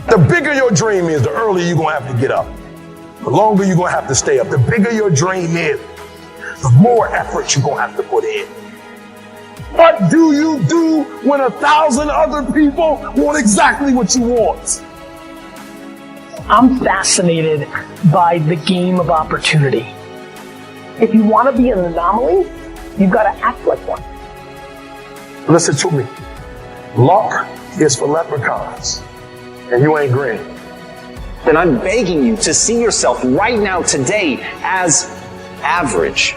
The bigger your dream is, the earlier you're going to have to get up. The longer you're going to have to stay up. The bigger your dream is, the more effort you're going to have to put in. What do you do when 1,000 other people want exactly what you want? I'm fascinated by the game of opportunity. If you want to be an anomaly, you've got to act like one. Listen to me. Luck is for leprechauns, and you ain't green. Then I'm begging you to see yourself right now, today, as average,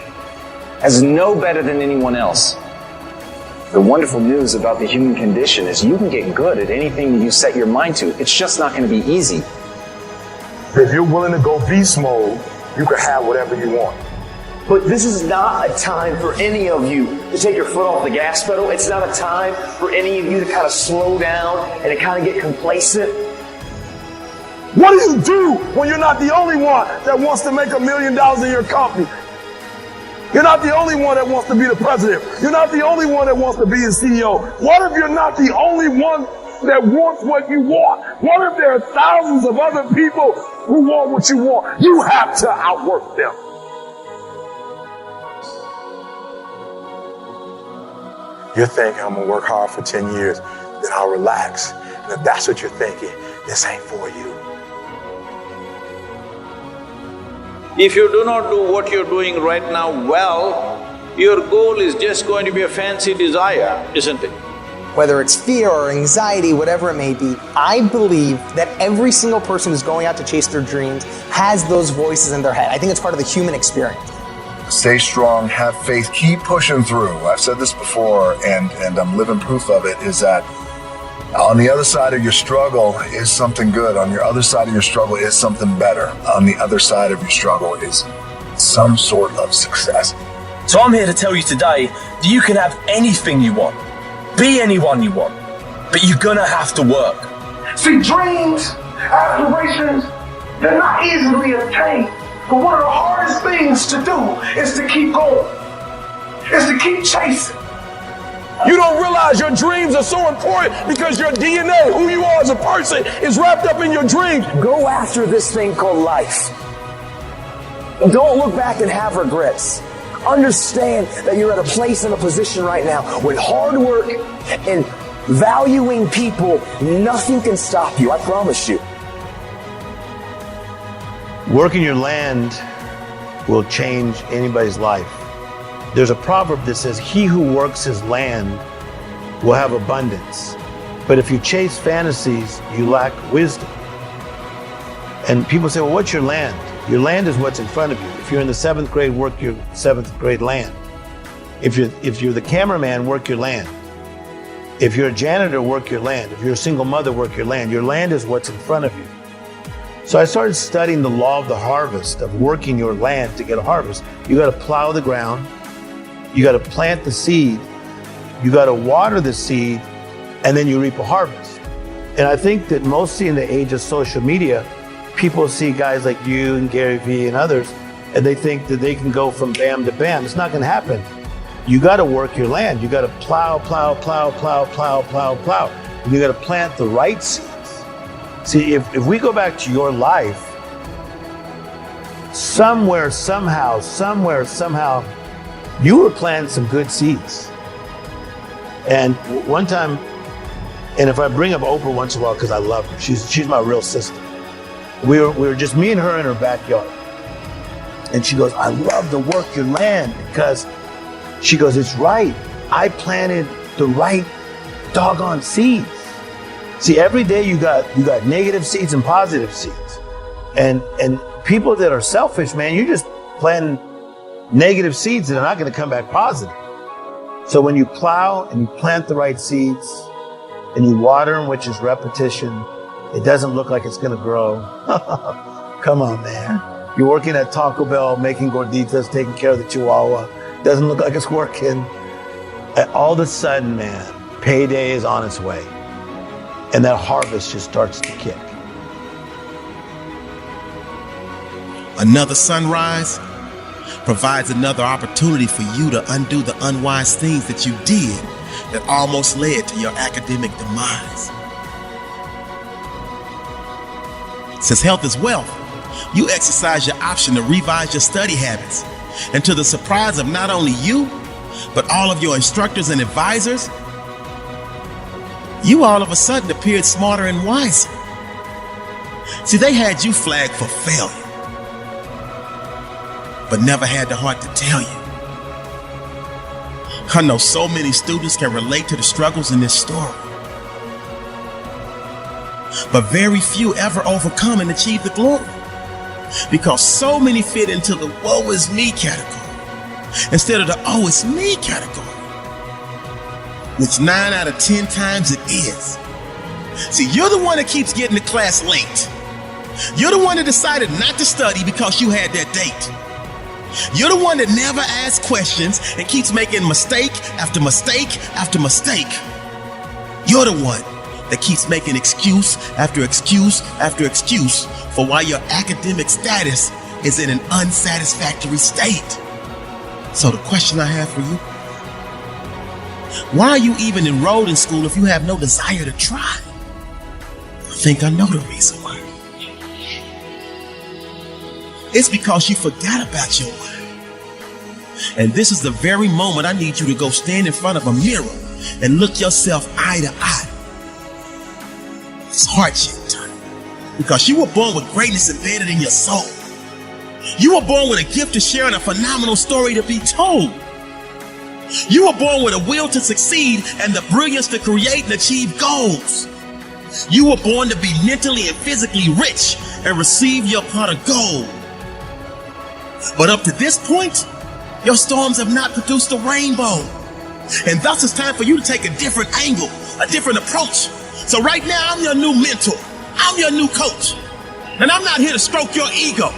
as no better than anyone else. The wonderful news about the human condition is you can get good at anything that you set your mind to. It's just not going to be easy. If you're willing to go beast mode, you can have whatever you want. But this is not a time for any of you to take your foot off the gas pedal. It's not a time for any of you to kind of slow down and to kind of get complacent. What do you do when you're not the only one that wants to make $1 million in your company? You're not the only one that wants to be the president. You're not the only one that wants to be the CEO. What if you're not the only one that wants what you want? What if there are thousands of other people who want what you want? You have to outwork them. You're thinking, I'm going to work hard for 10 years, then I'll relax. And if that's what you're thinking, this ain't for you. If you do not do what you're doing right now well, your goal is just going to be a fancy desire, isn't it? Whether it's fear or anxiety, whatever it may be, I believe that every single person who's going out to chase their dreams has those voices in their head. I think it's part of the human experience. Stay strong, have faith, keep pushing through. I've said this before, and I'm living proof of it, is that on the other side of your struggle is something good. On your other side of your struggle is something better. On the other side of your struggle is some sort of success. So I'm here to tell you today that you can have anything you want, be anyone you want, but you're gonna have to work. See, dreams, aspirations, they're not easily attained. But one of the hardest things to do is to keep going, is to keep chasing. You don't realize your dreams are so important because your DNA, who you are as a person, is wrapped up in your dreams. Go after this thing called life. Don't look back and have regrets. Understand that you're at a place and a position right now with hard work and valuing people, nothing can stop you, I promise you. Working your land will change anybody's life. There's a proverb that says, he who works his land will have abundance. But if you chase fantasies, you lack wisdom. And people say, well, what's your land? Your land is what's in front of you. If you're in the 7th grade, work your 7th grade land. If you're the cameraman, work your land. If you're a janitor, work your land. If you're a single mother, work your land. Your land is what's in front of you. So I started studying the law of the harvest, of working your land to get a harvest. You got to plow the ground, you got to plant the seed, you got to water the seed, and then you reap a harvest. And I think that mostly in the age of social media, people see guys like you and Gary Vee and others, and they think that they can go from bam to bam. It's not going to happen. You got to work your land. You got to plow, plow, plow, plow, plow, plow, plow. And you got to plant the right seeds. See, if we go back to your life, somewhere, somehow, you were planting some good seeds. And one time, and if I bring up Oprah once in a while, because I love her, she's my real sister. We were just me and her in her backyard. And she goes, I love to work your land because, she goes, it's right. I planted the right doggone seeds. See, every day you got negative seeds and positive seeds. And people that are selfish, man, you're just planting negative seeds that are not going to come back positive. So when you plow and you plant the right seeds and you water them, which is repetition, it doesn't look like it's going to grow. Come on, man. You're working at Taco Bell, making gorditas, taking care of the Chihuahua. Doesn't look like it's working. And all of a sudden, man, payday is on its way. And that harvest just starts to kick. Another sunrise provides another opportunity for you to undo the unwise things that you did that almost led to your academic demise. Since health is wealth, you exercise your option to revise your study habits. And to the surprise of not only you, but all of your instructors and advisors, you all of a sudden appeared smarter and wiser. See, they had you flagged for failure, but never had the heart to tell you. I know so many students can relate to the struggles in this story, but very few ever overcome and achieve the glory, because so many fit into the woe is me category instead of the oh it's me category, which 9 out of 10 times it is. See, you're the one that keeps getting to class late. You're the one that decided not to study because you had that date. You're the one that never asks questions and keeps making mistake after mistake after mistake. You're the one that keeps making excuse after excuse after excuse for why your academic status is in an unsatisfactory state. So the question I have for you, why are you even enrolled in school if you have no desire to try? I think I know the reason why. It's because you forgot about your why. And this is the very moment I need you to go stand in front of a mirror and look yourself eye to eye. It's hardship time, because you were born with greatness embedded in your soul. You were born with a gift to share and a phenomenal story to be told. You were born with a will to succeed and the brilliance to create and achieve goals. You were born to be mentally and physically rich and receive your pot of gold. But up to this point, your storms have not produced a rainbow. And thus it's time for you to take a different angle, a different approach. So right now, I'm your new mentor. I'm your new coach. And I'm not here to stroke your ego.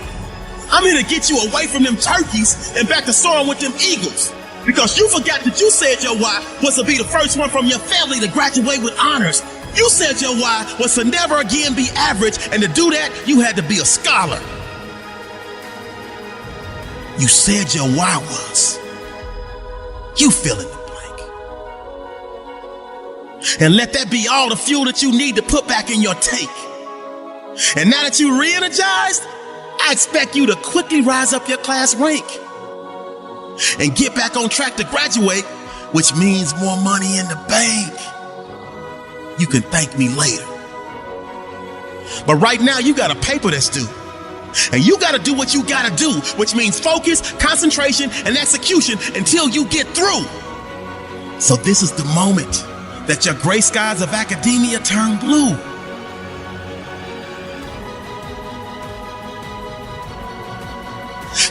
I'm here to get you away from them turkeys and back to soaring with them eagles. Because you forgot that you said your why was to be the first one from your family to graduate with honors. You said your why was to never again be average, and to do that, you had to be a scholar. You said your why was. You fill in the blank. And let that be all the fuel that you need to put back in your tank. And now that you're re-energized, I expect you to quickly rise up your class rank and get back on track to graduate, which means more money in the bank. You can thank me later. But right now, you got a paper that's due. And you got to do what you got to do, which means focus, concentration, and execution until you get through. So this is the moment that your gray skies of academia turn blue.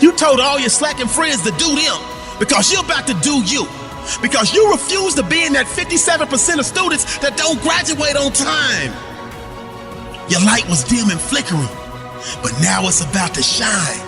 You told all your slacking friends to do them because you're about to do you. Because you refuse to be in that 57% of students that don't graduate on time. Your light was dim and flickering, but now it's about to shine.